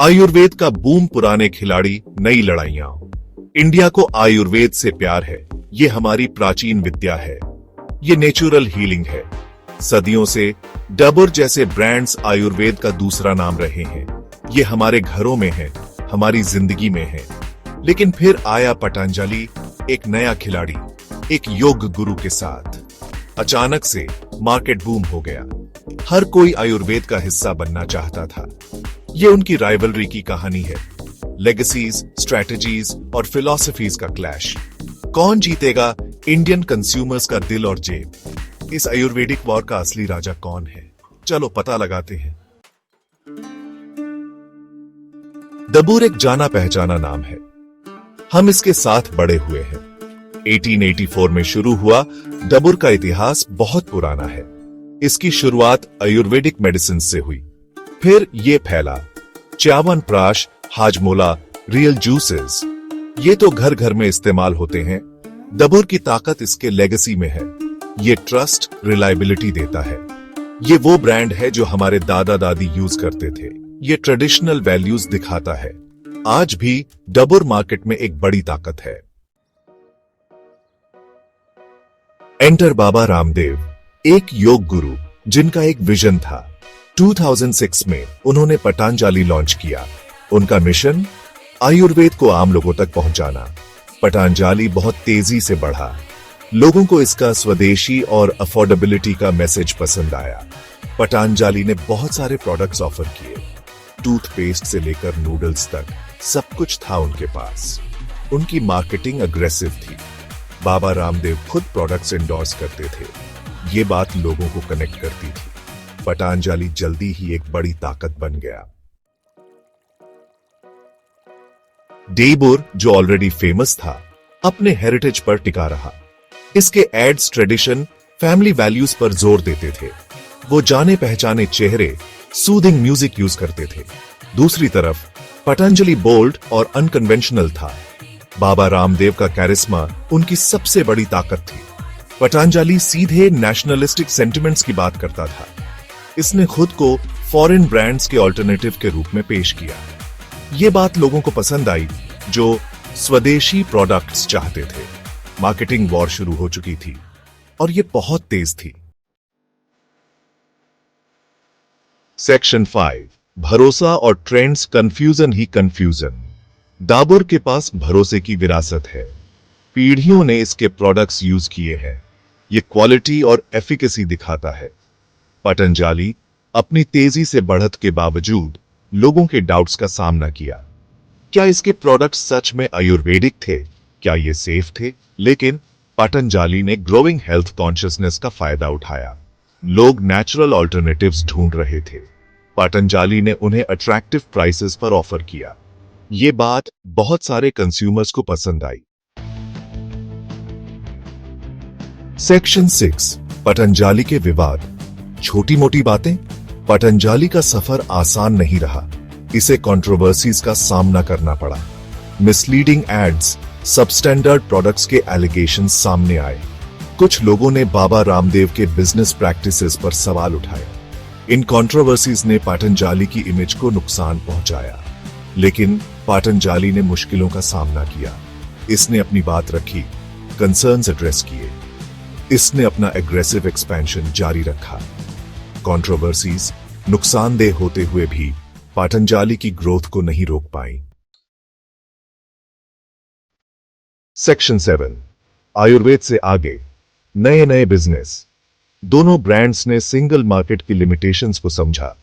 आयुर्वेद का बूम, पुराने खिलाड़ी, नई लड़ाइयां। इंडिया को आयुर्वेद से प्यार है। ये हमारी प्राचीन विद्या है। ये नेचुरल हीलिंग है। सदियों से डाबर जैसे ब्रांड्स आयुर्वेद का दूसरा नाम रहे हैं। ये हमारे घरों में है, हमारी जिंदगी में है। लेकिन फिर आया पतंजलि, एक नया खिलाड़ी, एक योग गुरु के साथ। अचानक से मार्केट बूम हो गया। हर कोई आयुर्वेद का हिस्सा बनना चाहता था। ये उनकी राइवलरी की कहानी है। लेगेसीज, स्ट्रैटेजीज और फिलॉसफीज का क्लैश। कौन जीतेगा इंडियन कंज्यूमर्स का दिल और जेब? इस आयुर्वेदिक वॉर का असली राजा कौन है? चलो पता लगाते हैं। डाबर एक जाना पहचाना नाम है। हम इसके साथ बड़े हुए हैं। 1884 में शुरू हुआ डाबर का इतिहास बहुत पुराना है। इसकी शुरुआत आयुर्वेदिक मेडिसिन से हुई, फिर ये फैला। च्यवनप्राश, हाजमोला, रियल जूसेस, ये तो घर घर में इस्तेमाल होते हैं। डाबर की ताकत इसके लेगेसी में है। ये ट्रस्ट, रिलायबिलिटी देता है। ये वो ब्रांड है जो हमारे दादा दादी यूज करते थे। ये ट्रेडिशनल वैल्यूज दिखाता है। आज भी डाबर मार्केट में एक बड़ी ताकत है। एंटर बाबा रामदेव, एक योग गुरु जिनका एक विजन था। 2006 में उन्होंने पतंजलि लॉन्च किया। उनका मिशन, आयुर्वेद को आम लोगों तक पहुंचाना। पतंजलि बहुत तेजी से बढ़ा। लोगों को इसका स्वदेशी और अफोर्डेबिलिटी का मैसेज पसंद आया। पतंजलि ने बहुत सारे प्रोडक्ट्स ऑफर किए। टूथपेस्ट से लेकर नूडल्स तक सब कुछ था उनके पास। उनकी मार्केटिंग अग्रेसिव थी। बाबा रामदेव खुद प्रोडक्ट्स एंडोर्स करते थे। ये बात लोगों को कनेक्ट करती थी। पतंजलि जल्दी ही एक बड़ी ताकत बन गया। डाबर, जो ऑलरेडी फेमस था, अपने हेरिटेज पर टिका रहा। इसके एड्स ट्रेडिशन, फैमिली वैल्यूज पर जोर देते थे। वो जाने पहचाने चेहरे, सूदिंग म्यूजिक यूज करते थे। दूसरी तरफ पतंजलि बोल्ड और अनकन्वेंशनल था। बाबा रामदेव का कैरिस्मा उनकी सबसे बड़ी ताकत थी। पतंजलि सीधे नेशनलिस्टिक सेंटिमेंट्स की बात करता था। इसने खुद को फॉरेन ब्रांड्स के ऑल्टरनेटिव के रूप में पेश किया। यह बात लोगों को पसंद आई जो स्वदेशी प्रोडक्ट्स चाहते थे। मार्केटिंग वॉर शुरू हो चुकी थी और यह बहुत तेज थी। सेक्शन 5, भरोसा और ट्रेंड्स, कंफ्यूजन ही कंफ्यूजन। डाबर के पास भरोसे की विरासत है। पीढ़ियों ने इसके प्रोडक्ट्स यूज किए हैं। ये क्वालिटी और एफिकेसी दिखाता है। पतंजलि अपनी तेजी से बढ़त के बावजूद लोगों के डाउट्स का सामना किया। क्या इसके प्रोडक्ट्स सच में आयुर्वेदिक थे? क्या ये सेफ थे? लेकिन पतंजलि ने ग्रोइंग हेल्थ कॉन्शियसनेस का फायदा उठाया। लोग नेचुरल ऑल्टरनेटिव्स ढूंढ रहे थे। पतंजलि ने उन्हें अट्रैक्टिव प्राइसेस पर ऑफर किया। ये बात बहुत सारे कंज्यूमर्स को पसंद आई। सेक्शन 6, पतंजलि के विवाद, छोटी मोटी बातें। पतंजलि का सफर आसान नहीं रहा। इसे कंट्रोवर्सीज का सामना करना पड़ा। मिसलीडिंग एड्स, सबस्टैंडर्ड प्रोडक्ट्स के एलिगेशंस सामने आए। कुछ लोगों ने बाबा रामदेव के बिजनेस प्रैक्टिसेस पर सवाल उठाए। इन कंट्रोवर्सीज ने पतंजलि की इमेज को नुकसान पहुंचाया। लेकिन पतंजलि ने मुश्किलों का सामना किया। इसने अपनी बात रखी, कंसर्न्स एड्रेस किए। इसने अपना एग्रेसिव एक्सपेंशन जारी रखा। कंट्रोवर्सीज नुकसानदेह होते हुए भी पतंजलि की ग्रोथ को नहीं रोक पाई। सेक्शन 7, आयुर्वेद से आगे, नए नए बिजनेस। दोनों ब्रांड्स ने सिंगल मार्केट की लिमिटेशंस को समझा।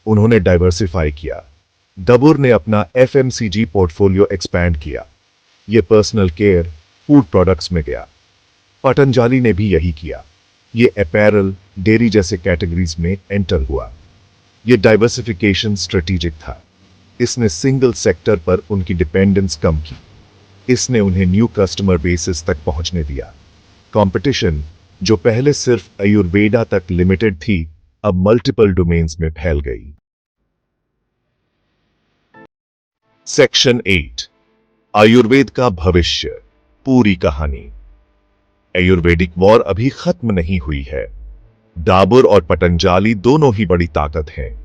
उन्होंने डाइवर्सिफाई किया। डाबर ने अपना एफएमसीजी पोर्टफोलियो एक्सपैंड किया। यह पर्सनल केयर, फूड प्रोडक्ट्स में गया। पतंजलि ने भी यही किया। ये अपैरल, डेयरी जैसे कैटेगरीज में एंटर हुआ। ये डाइवर्सिफिकेशन स्ट्रेटेजिक था। इसने सिंगल सेक्टर पर उनकी डिपेंडेंस कम की। इसने उन्हें न्यू कस्टमर बेसिस तक पहुंचने दिया। कंपटीशन, जो पहले सिर्फ आयुर्वेदा तक लिमिटेड थी, अब मल्टीपल डोमेन्स में फैल गई। सेक्शन 8, आयुर्वेद का भविष्य, पूरी कहानी। आयुर्वेदिक वॉर अभी खत्म नहीं हुई है। डाबर और पतंजलि दोनों ही बड़ी ताकत हैं।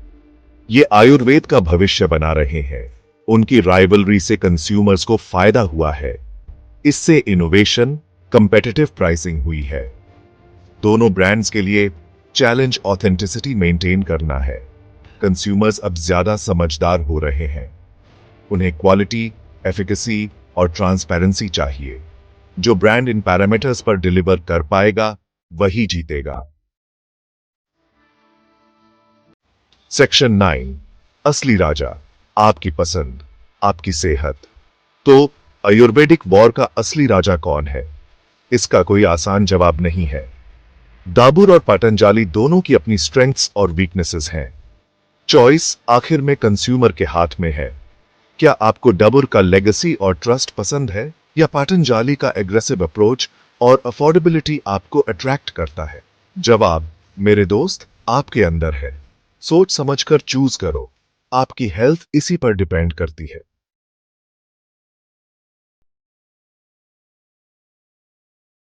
ये आयुर्वेद का भविष्य बना रहे हैं। उनकी राइवलरी से कंज्यूमर्स को फायदा हुआ है। इससे इनोवेशन, कंपेटिटिव प्राइसिंग हुई है। दोनों ब्रांड्स के लिए चैलेंज ऑथेंटिसिटी मेंटेन करना है। कंज्यूमर्स अब ज्यादा समझदार हो रहे हैं। उन्हें क्वालिटी, एफिकेसी और ट्रांसपेरेंसी चाहिए। जो ब्रांड इन पैरामीटर्स पर डिलीवर कर पाएगा वही जीतेगा। सेक्शन 9, असली राजा, आपकी पसंद, आपकी सेहत। तो आयुर्वेदिक वॉर का असली राजा कौन है? इसका कोई आसान जवाब नहीं है। डाबर और पतंजलि दोनों की अपनी स्ट्रेंथ्स और वीकनेसेस हैं। चॉइस आखिर में कंज्यूमर के हाथ में है। क्या आपको डाबर का लेगेसी और ट्रस्ट पसंद है, या पतंजलि का एग्रेसिव अप्रोच और अफोर्डेबिलिटी आपको अट्रैक्ट करता है? जवाब, मेरे दोस्त, आपके अंदर है। सोच समझकर चूज करो। आपकी हेल्थ इसी पर डिपेंड करती है।